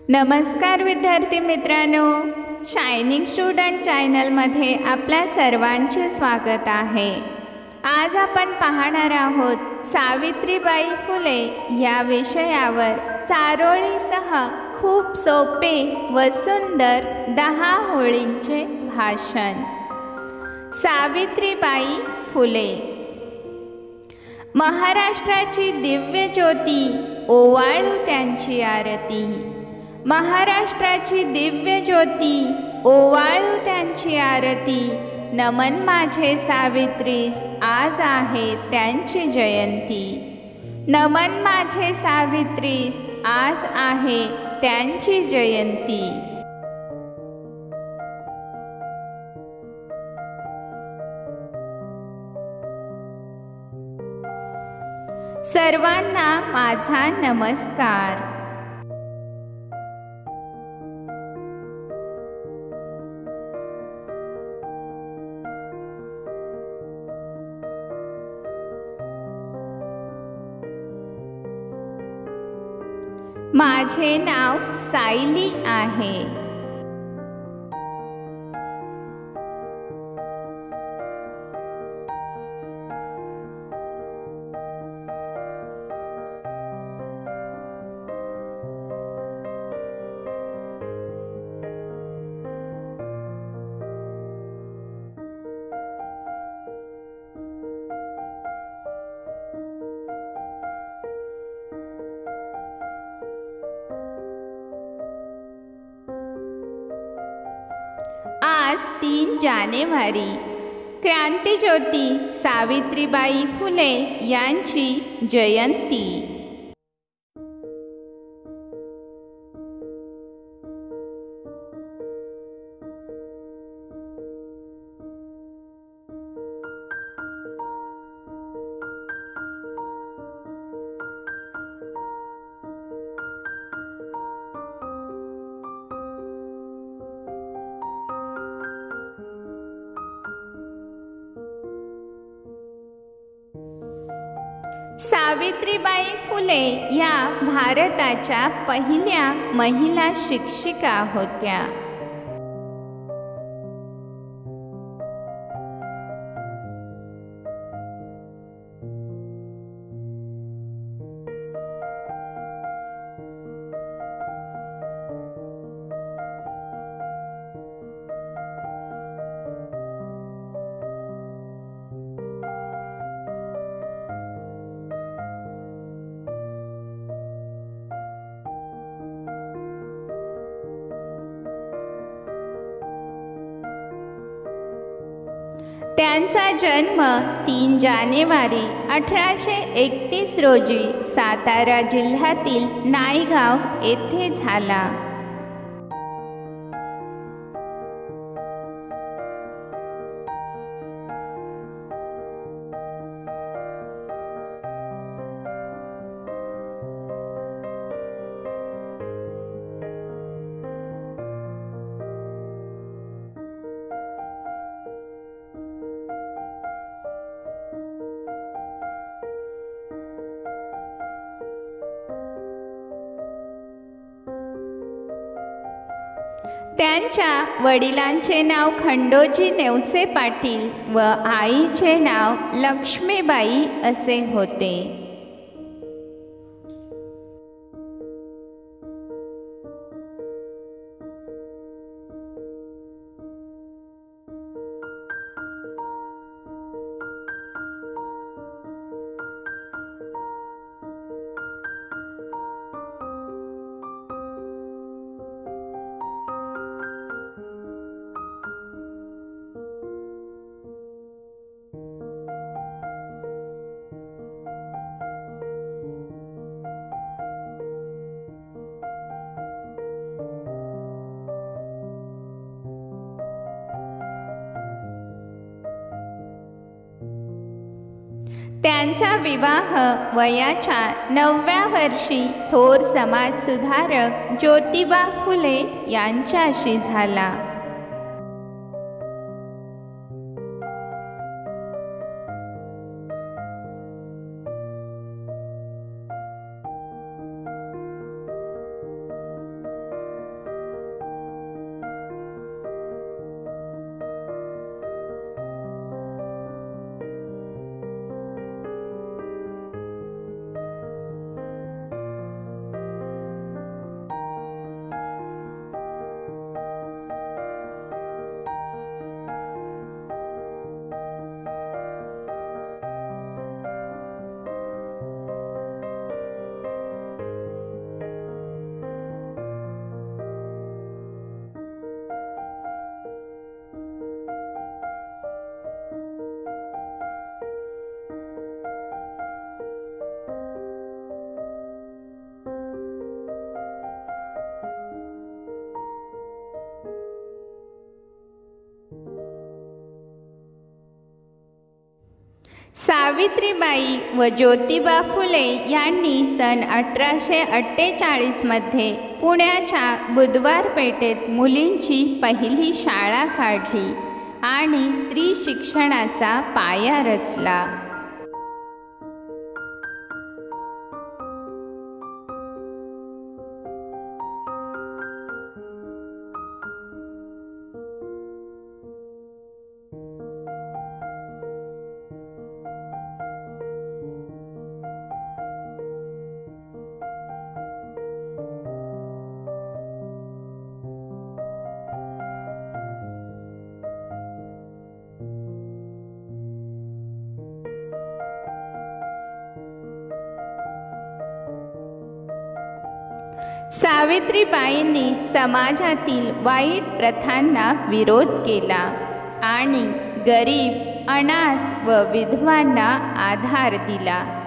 नमस्कार विद्यार्थी मित्रांनो, शायनिंग स्टुडंट चॅनलमध्ये आपल्या सर्वांचे स्वागत आहे। आज आपण पाहणार आहोत सावित्रीबाई फुले या विषयावर चारोळीसह खूप सोपे व सुंदर 10 ओळींचे भाषण। सावित्रीबाई फुले महाराष्ट्राची दिव्य ज्योती, ओवाळू त्यांची आरती। महाराष्ट्राची दिव्य ज्योती, ओवाळू त्यांची आरती। नमन माझे सावित्रीस, आज आहे त्यांची जयंती। नमन माझे सावित्रीस, आज आहे त्यांची जयंती। सर्वांना माझा नमस्कार। माझे नाव सायली आहे। आज 3 जानेवारी क्रांतिज्योती सावित्रीबाई फुले यांची जयंती। सावित्रीबाई फुले या भारताच्या पहिल्या महिला शिक्षिका होत्या। त्यांचा जन्म 3 जानेवारी 1831 रोजी सातारा जिल्ह्यातील नायगाव येथे झाला। त्यांच्या वडिलांचे नाव खंडोजी नेवसे पाटील व आईचे नाव लक्ष्मीबाई असे होते। त्यांचा विवाह वयाच्या 9व्या वर्षी थोर समाजसुधारक ज्योतिबा फुले यांच्याशी झाला। सावित्रीबाई व ज्योतिबा फुले यांनी सन 1848मध्ये पुण्याच्या बुधवार पेठेत मुलींची पहिली शाळा काढली आणि स्त्री शिक्षणाचा पाया रचला. सावित्रीबाईंनी समाजातील वाईट प्रथांना विरोध केला आणि गरीब, अनाथ व विधवांना आधार दिला.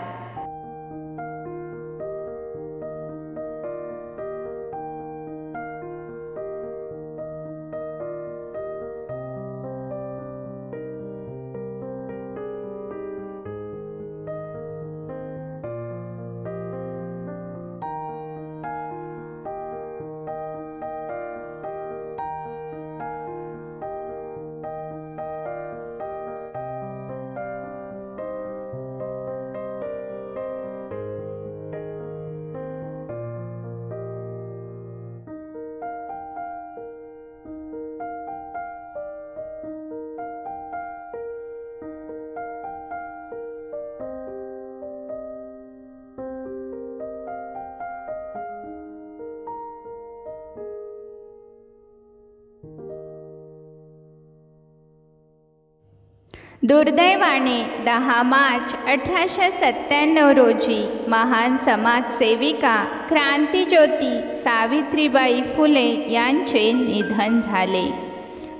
दुर्दैवाने 10 मार्च 1897 रोजी महान समाजसेविका क्रांतिज्योती सावित्रीबाई फुले यांचे निधन झाले.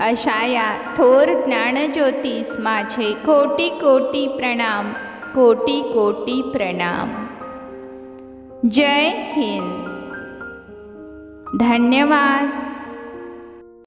अशा या थोर ज्ञानज्योतीस माझे कोटी कोटी प्रणाम, कोटी कोटी प्रणाम. जय हिंद. धन्यवाद.